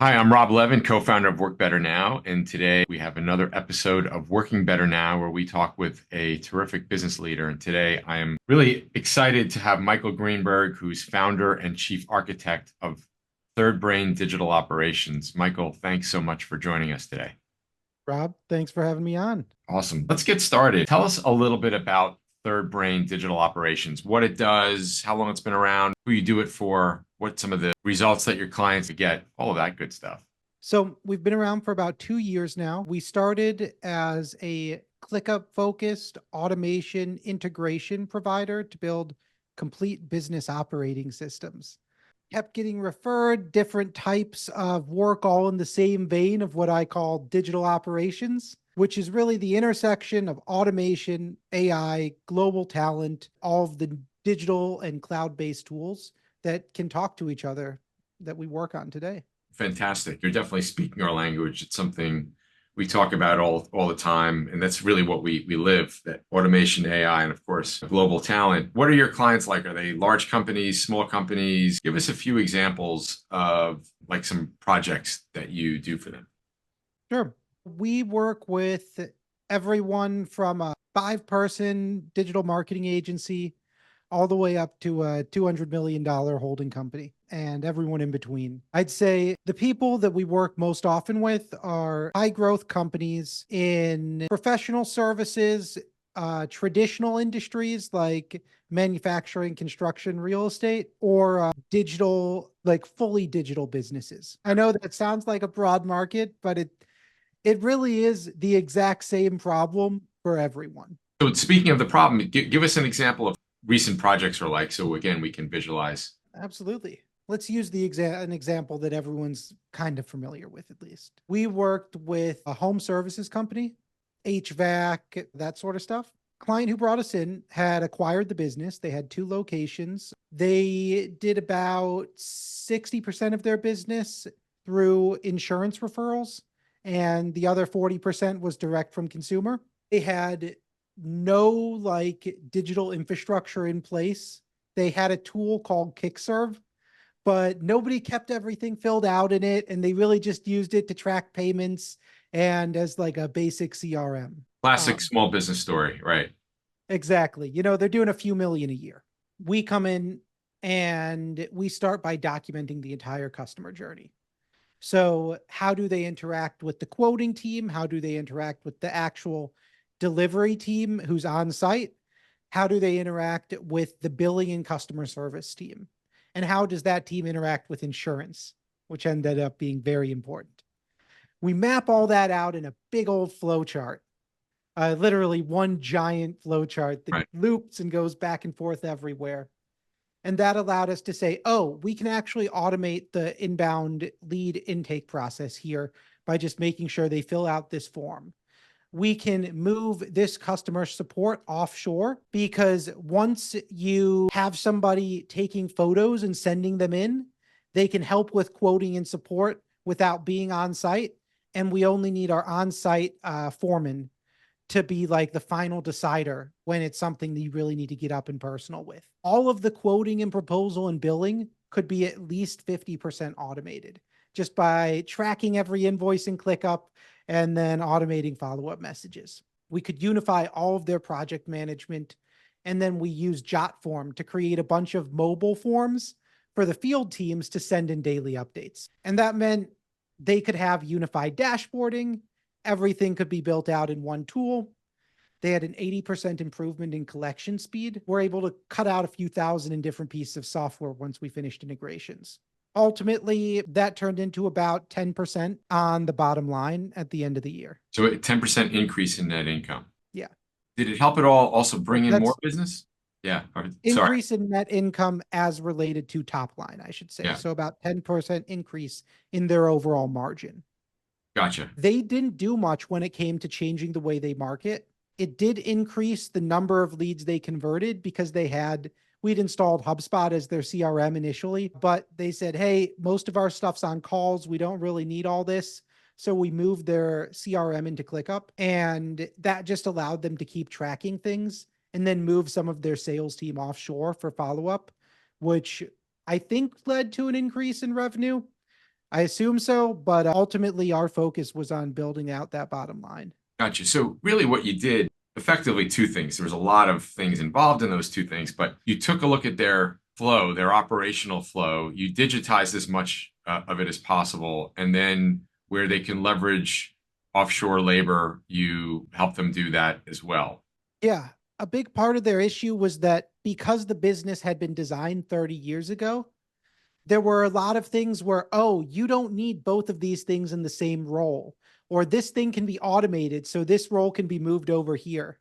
Hi, I'm Rob Levin, co-founder of Work Better Now, and today we have another episode of Working Better Now where we talk with a terrific business leader. And today I am really excited to have Michael Greenberg, who's founder and chief architect of Third Brain Digital Operations. Michael, thanks so much for joining us today. Rob, thanks for having me on. Awesome. Let's get started. Tell us a little bit about Third Brain Digital Operations, what it does, how long it's been around, who you do it for, what some of the results that your clients get, all of that good stuff. So we've been around for about 2 years now. We started as a ClickUp focused automation integration provider to build complete business operating systems. Kept getting referred different types of work, all in the same vein of what I call digital operations, which is really the intersection of automation, AI, global talent, all of the digital and cloud-based tools that can talk to each other that we work on today. Fantastic. You're definitely speaking our language. It's something we talk about all the time, and that's really what we live, that automation, AI, and of course, global talent. What are your clients like? Are they large companies, small companies? Give us a few examples of like some projects that you do for them. Sure. We work with everyone from a 5-person digital marketing agency all the way up to a $200 million holding company and everyone in between. I'd say the people that we work most often with are high growth companies in professional services, traditional industries like manufacturing, construction, real estate, or digital, like fully digital businesses. I know that sounds like a broad market, but it really is the exact same problem for everyone. So speaking of the problem, give us an example of recent projects are like, so again, we can visualize. Absolutely. Let's use an example that everyone's kind of familiar with, at least. We worked with a home services company, HVAC, that sort of stuff. Client who brought us in had acquired the business. They had 2 locations. They did about 60% of their business through insurance referrals, and the other 40% was direct from consumer. They had no like digital infrastructure in place. They had a tool called KickServe, but nobody kept everything filled out in it. And they really just used it to track payments and as like a basic CRM. Classic small business story, right? Exactly. You know, they're doing a few million a year. We come in and we start by documenting the entire customer journey. So how do they interact with the quoting team? How do they interact with the actual delivery team who's on site? How do they interact with the billing and customer service team? And how does that team interact with insurance, which ended up being very important? We map all that out in a big old flow chart, literally one giant flow chart that Right. loops and goes back and forth everywhere. And that allowed us to say, oh, we can actually automate the inbound lead intake process here by just making sure they fill out this form. We can move this customer support offshore because once you have somebody taking photos and sending them in, they can help with quoting and support without being on site. And we only need our on-site foreman to be like the final decider when it's something that you really need to get up and personal with. All of the quoting and proposal and billing could be at least 50% automated just by tracking every invoice in ClickUp and then automating follow-up messages. We could unify all of their project management, and then we use JotForm to create a bunch of mobile forms for the field teams to send in daily updates. And that meant they could have unified dashboarding. Everything could be built out in one tool. They had an 80% improvement in collection speed. We're able to cut out a few thousand in different pieces of software once we finished integrations. Ultimately, that turned into about 10% on the bottom line at the end of the year. So a 10% increase in net income. Yeah. Did it help at all also bring in more That's business? Yeah. Sorry. increase in net income as related to top line, I should say. Yeah. So about 10% increase in their overall margin. Gotcha. They didn't do much when it came to changing the way they market. It did increase the number of leads they converted because we'd installed HubSpot as their CRM initially, but they said, hey, most of our stuff's on calls. We don't really need all this. So we moved their CRM into ClickUp, and that just allowed them to keep tracking things and then move some of their sales team offshore for follow-up, which I think led to an increase in revenue. I assume so, but ultimately our focus was on building out that bottom line. Gotcha. So really what you did, effectively two things. There was a lot of things involved in those two things, but you took a look at their flow, their operational flow. You digitized as much of it as possible. And then where they can leverage offshore labor, you help them do that as well. Yeah. A big part of their issue was that because the business had been designed 30 years ago, there were a lot of things where, oh, you don't need both of these things in the same role, or this thing can be automated, so this role can be moved over here.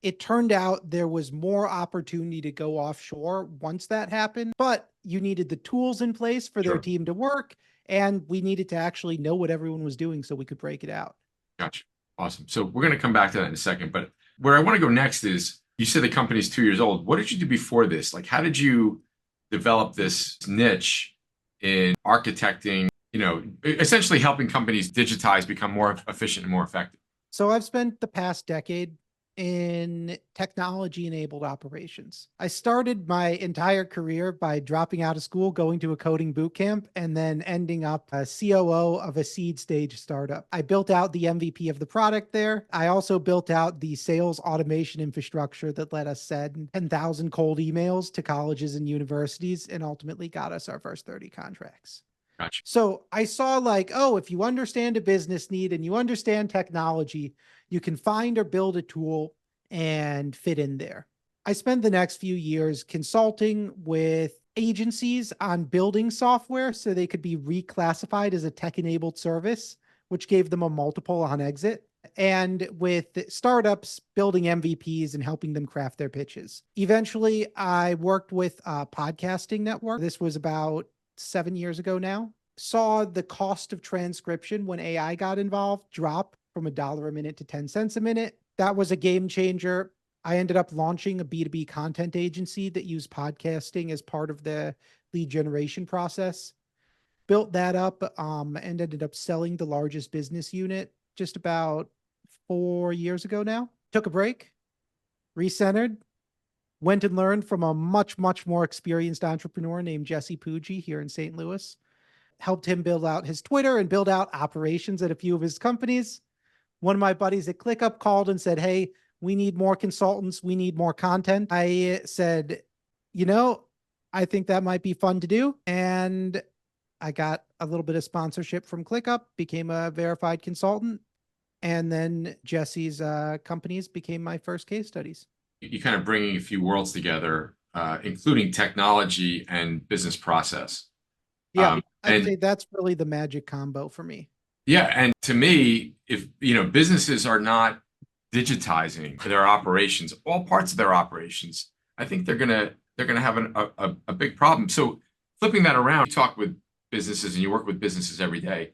It turned out there was more opportunity to go offshore once that happened, but you needed the tools in place for their Sure. team to work, and we needed to actually know what everyone was doing so we could break it out. Gotcha. Awesome. So we're going to come back to that in a second, but where I want to go next is you said the company's 2 years old. What did you do before this? Like, how did you develop this niche in architecting, essentially helping companies digitize, become more efficient and more effective? So I've spent the past decade in technology enabled operations. I started my entire career by dropping out of school, going to a coding boot camp, and then ending up a COO of a seed stage startup. I built out the MVP of the product there. I also built out the sales automation infrastructure that let us send 10,000 cold emails to colleges and universities and ultimately got us our first 30 contracts. Gotcha. So I saw like, oh, if you understand a business need and you understand technology, you can find or build a tool and fit in there. I spent the next few years consulting with agencies on building software so they could be reclassified as a tech-enabled service, which gave them a multiple on exit, and with startups building MVPs and helping them craft their pitches. Eventually, I worked with a podcasting network. This was about 7 years ago now. Saw the cost of transcription when AI got involved drop from $1 a minute to 10 cents a minute. That was a game changer. I ended up launching a B2B content agency that used podcasting as part of the lead generation process. Built that up and ended up selling the largest business unit just about 4 years ago now. Took a break, recentered, went and learned from a much, much more experienced entrepreneur named Jesse Puggi here in St. Louis. Helped him build out his Twitter and build out operations at a few of his companies. One of my buddies at ClickUp called and said, hey, we need more consultants. We need more content. I said, I think that might be fun to do. And I got a little bit of sponsorship from ClickUp, became a verified consultant. And then Jesse's companies became my first case studies. You kind of bringing a few worlds together, including technology and business process. Yeah, I'd and say that's really the magic combo for me. yeah, and to me, if businesses are not digitizing their operations, all parts of their operations, I think they're gonna have a big problem. So flipping that around, you talk with businesses and you work with businesses every day.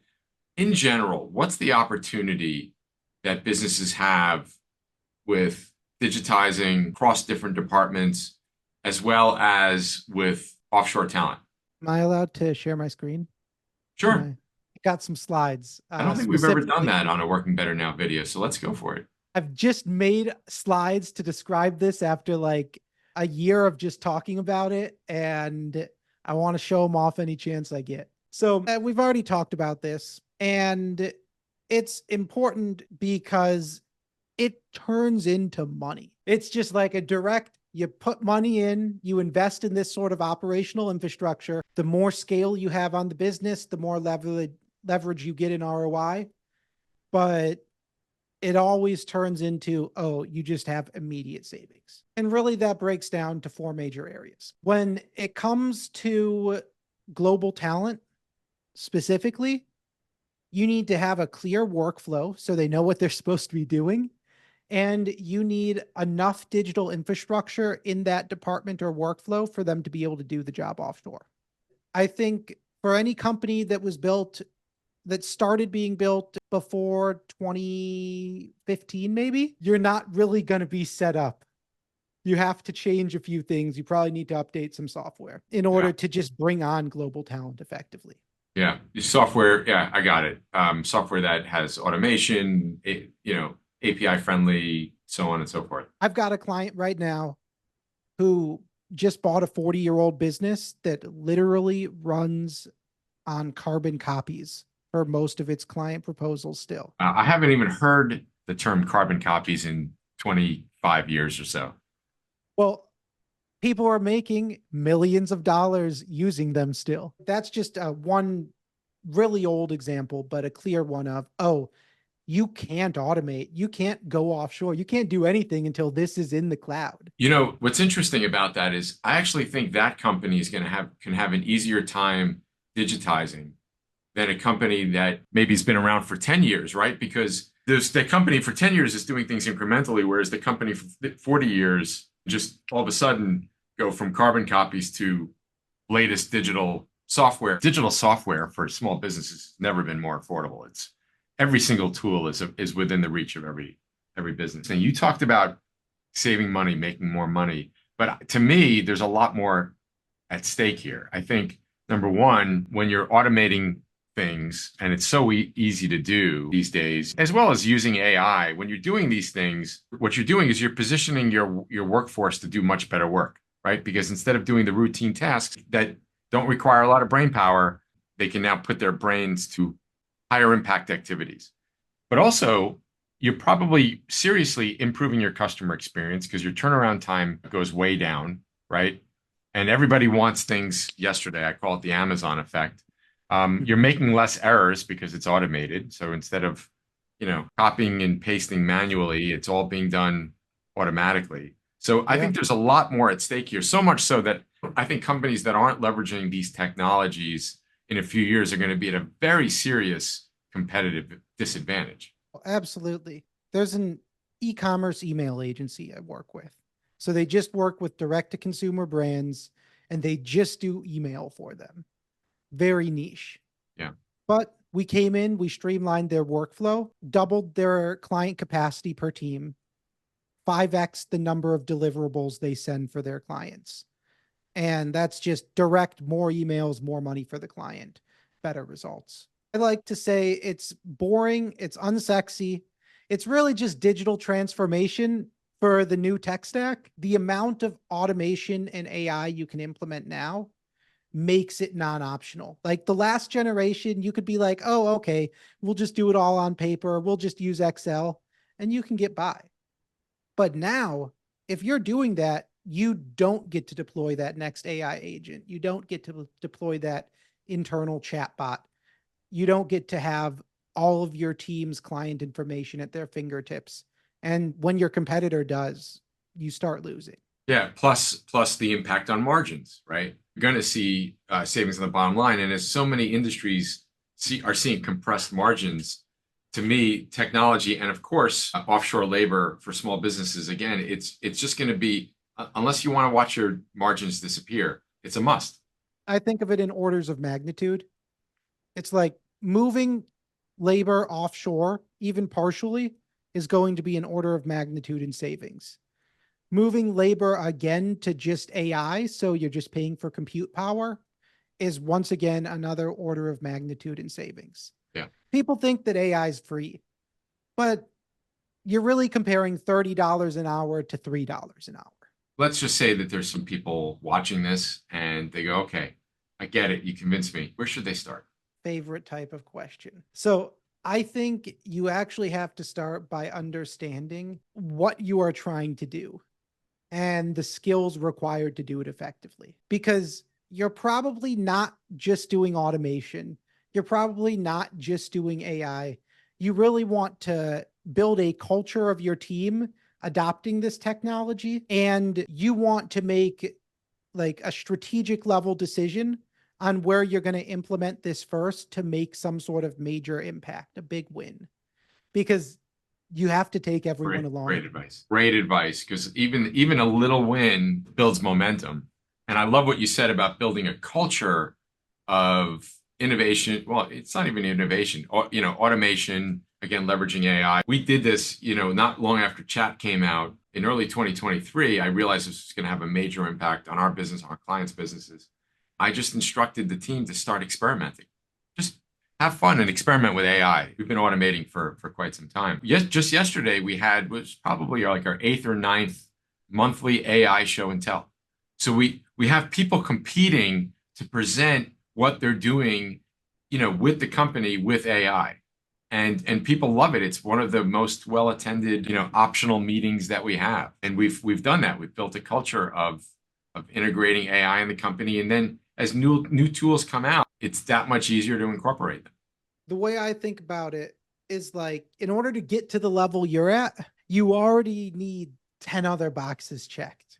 In general, what's the opportunity that businesses have with digitizing across different departments as well as with offshore talent? Am I allowed to share my screen? Sure. I got some slides. I don't think we've ever done that on a Working Better Now video, so let's go for it. I've just made slides to describe this after like a year of just talking about it, and I want to show them off any chance I get. So we've already talked about this, and it's important because it turns into money. It's just like a direct, you put money in, you invest in this sort of operational infrastructure. The more scale you have on the business, the more leverage you get in ROI. But it always turns into, oh, you just have immediate savings. And really that breaks down to four major areas. When it comes to global talent specifically, you need to have a clear workflow so they know what they're supposed to be doing. And you need enough digital infrastructure in that department or workflow for them to be able to do the job offshore. I think for any company that started being built before 2015, maybe, you're not really going to be set up. You have to change a few things. You probably need to update some software in order to just bring on global talent effectively. Yeah, software. Yeah, I got it. Software that has automation, API friendly, so on and so forth. I've got a client right now who just bought a 40-year-old business that literally runs on carbon copies for most of its client proposals still. I haven't even heard the term carbon copies in 25 years or so. Well, people are making millions of dollars using them still. That's just one really old example, but a clear one of, oh, you can't automate. You can't go offshore. You can't do anything until this is in the cloud. You know, what's interesting about that is I actually think that company is going to can have an easier time digitizing than a company that maybe has been around for 10 years, right? Because the company for 10 years is doing things incrementally, whereas the company for 40 years just all of a sudden go from carbon copies to latest digital software. Digital software for small businesses has never been more affordable. It's every single tool is within the reach of every business. And you talked about saving money, making more money, but to me, there's a lot more at stake here. I think number one, when you're automating things, and it's so easy to do these days, as well as using AI, when you're doing these things, what you're doing is you're positioning your workforce to do much better work, right? Because instead of doing the routine tasks that don't require a lot of brain power, they can now put their brains to higher impact activities. But also, you're probably seriously improving your customer experience because your turnaround time goes way down, right? And everybody wants things yesterday. I call it the Amazon effect. You're making less errors because it's automated. So instead of, copying and pasting manually, it's all being done automatically. So I think there's a lot more at stake here. So much so that I think companies that aren't leveraging these technologies in a few years are going to be at a very serious competitive disadvantage. Absolutely. There's an e-commerce email agency I work with. So they just work with direct to consumer brands and they just do email for them. Very niche. Yeah. But we came in, we streamlined their workflow, doubled their client capacity per team, 5x the number of deliverables they send for their clients. And that's just direct more emails, more money for the client, better results. I like to say it's boring, it's unsexy. It's really just digital transformation for the new tech stack. The amount of automation and AI you can implement now makes it non-optional. Like the last generation, you could be like, oh, okay, we'll just do it all on paper. We'll just use Excel and you can get by. But now, if you're doing that, you don't get to deploy that next AI agent. You don't get to deploy that internal chatbot. You don't get to have all of your team's client information at their fingertips. And when your competitor does, you start losing. Yeah, plus the impact on margins, right? You're going to see savings on the bottom line. And as so many industries are seeing compressed margins, to me, technology and of course, offshore labor for small businesses, again, it's just going to be, unless you want to watch your margins disappear, it's a must. I think of it in orders of magnitude. It's like moving labor offshore, even partially, is going to be an order of magnitude in savings. Moving labor again to just AI, so you're just paying for compute power, is once again another order of magnitude in savings. Yeah. People think that AI is free, but you're really comparing $30 an hour to $3 an hour. Let's just say that there's some people watching this and they go, okay, I get it. You convinced me. Where should they start? Favorite type of question. So I think you actually have to start by understanding what you are trying to do and the skills required to do it effectively. Because you're probably not just doing automation. You're probably not just doing AI. You really want to build a culture of your team adopting this technology, and you want to make like a strategic level decision on where you're going to implement this first to make some sort of major impact, a big win. Because you have to take everyone along. Great advice. Great advice. Because even a little win builds momentum. And I love what you said about building a culture of innovation. Well, it's not even innovation, automation, again, leveraging AI. We did this, not long after chat came out in early 2023. I realized this was going to have a major impact on our business, our clients' businesses. I just instructed the team to start experimenting. Just have fun and experiment with AI. We've been automating for quite some time. Just yesterday, was probably like our 8th or 9th monthly AI show and tell. So we have people competing to present what they're doing with the company with AI. And people love it. It's one of the most well attended, optional meetings that we have. And we've done that. We've built a culture of integrating AI in the company. And then as new tools come out, it's that much easier to incorporate them. The way I think about it is like, in order to get to the level you're at, you already need 10 other boxes checked.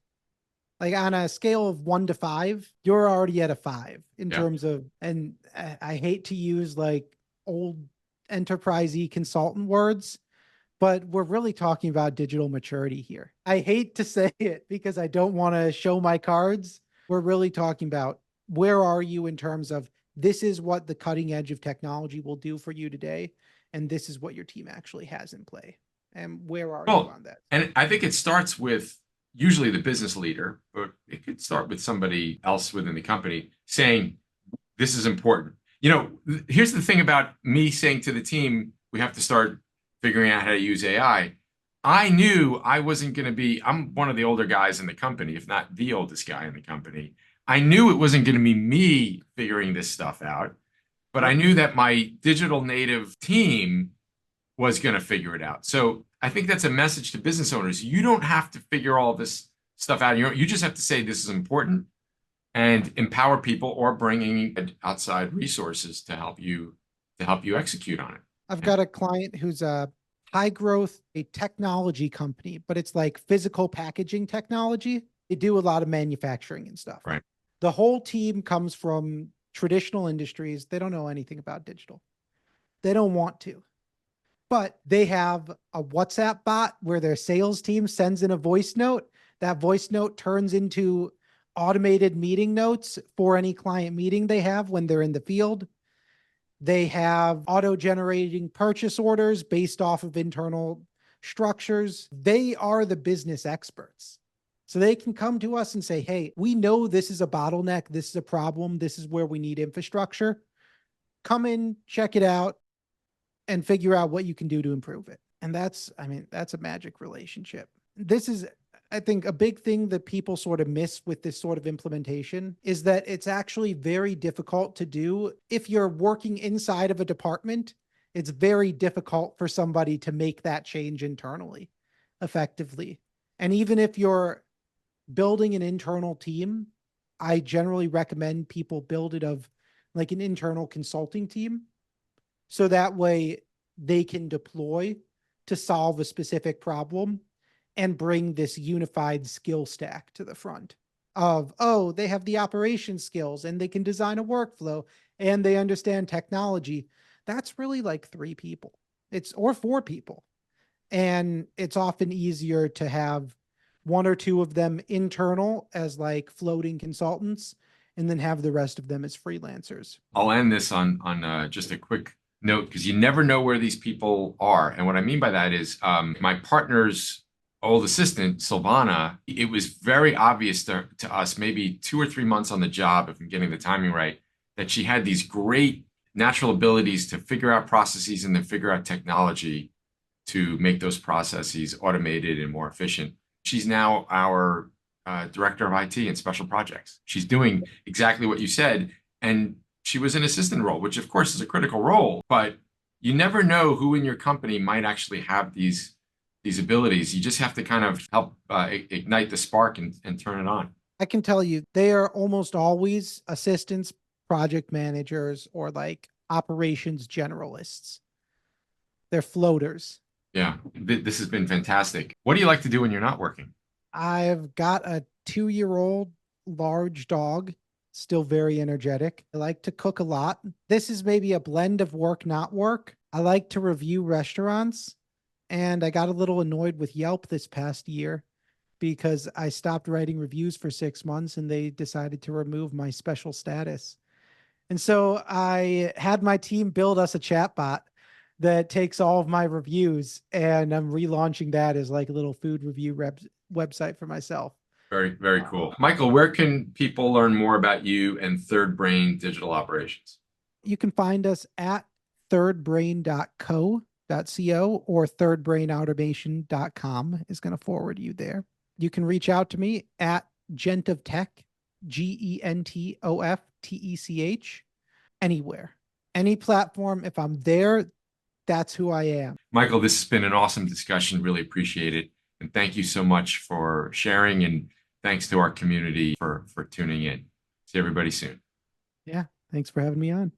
Like on a scale of 1 to 5, you're already at a 5 in terms of, and I hate to use like old enterprisey consultant words, but we're really talking about digital maturity here. I hate to say it because I don't want to show my cards. We're really talking about where are you in terms of this is what the cutting edge of technology will do for you today. And this is what your team actually has in play. And where are you on that? And I think it starts with usually the business leader, but it could start with somebody else within the company saying, this is important. Here's the thing about me saying to the team, we have to start figuring out how to use AI. I knew I wasn't going to be, I'm one of the older guys in the company, if not the oldest guy in the company. I knew it wasn't going to be me figuring this stuff out, but I knew that my digital native team was going to figure it out. So I think that's a message to business owners. You don't have to figure all this stuff out. You just have to say this is important and empower people or bringing outside resources to help you execute on it. I've got a client who's a high growth, a technology company, but it's like physical packaging technology. They do a lot of manufacturing and stuff. Right. The whole team comes from traditional industries. They don't know anything about digital. They don't want to, but they have a WhatsApp bot where their sales team sends in a voice note. That voice note turns into automated meeting notes for any client meeting they have when they're in the field. They have auto-generating purchase orders based off of internal structures. They are the business experts. So they can come to us and say, hey, we know this is a bottleneck. This is a problem. This is where we need infrastructure. Come in, check it out, and figure out what you can do to improve it. And that's a magic relationship. This is, I think, a big thing that people sort of miss with this sort of implementation is that it's actually very difficult to do. If you're working inside of a department, it's very difficult for somebody to make that change internally effectively. And even if you're building an internal team, I generally recommend people build it of like an internal consulting team. So that way they can deploy to solve a specific problem and bring this unified skill stack to the front of, oh, they have the operation skills and they can design a workflow and they understand technology. That's really like 3 people. Or 4 people. And it's often easier to have 1 or 2 of them internal as like floating consultants and then have the rest of them as freelancers. I'll end this on just a quick note because you never know where these people are. And what I mean by that is my partner's old assistant, Silvana, it was very obvious to us, maybe 2 or 3 months on the job, if I'm getting the timing right, that she had these great natural abilities to figure out processes and then figure out technology to make those processes automated and more efficient. She's now our director of IT and special projects. She's doing exactly what you said. And she was an assistant role, which of course is a critical role, but you never know who in your company might actually have these abilities. You just have to kind of help ignite the spark and turn it on. I can tell you, they are almost always assistants, project managers, or like operations generalists. They're floaters. Yeah, this has been fantastic. What do you like to do when you're not working? I've got a 2-year-old large dog, still very energetic. I like to cook a lot. This is maybe a blend of work, not work. I like to review restaurants. And I got a little annoyed with Yelp this past year because I stopped writing reviews for 6 months and they decided to remove my special status. And so I had my team build us a chatbot that takes all of my reviews, and I'm relaunching that as like a little food review website for myself. Very, very cool. Michael, where can people learn more about you and Third Brain Digital Operations? You can find us at thirdbrain.co or thirdbrainautomation.com is going to forward you there. You can reach out to me at gentoftech, GENTOFTECH, anywhere. any platform. If I'm there, that's who I am. Michael, this has been an awesome discussion. Really appreciate it. And thank you so much for sharing. And thanks to our community for tuning in. See everybody soon. Yeah. Thanks for having me on.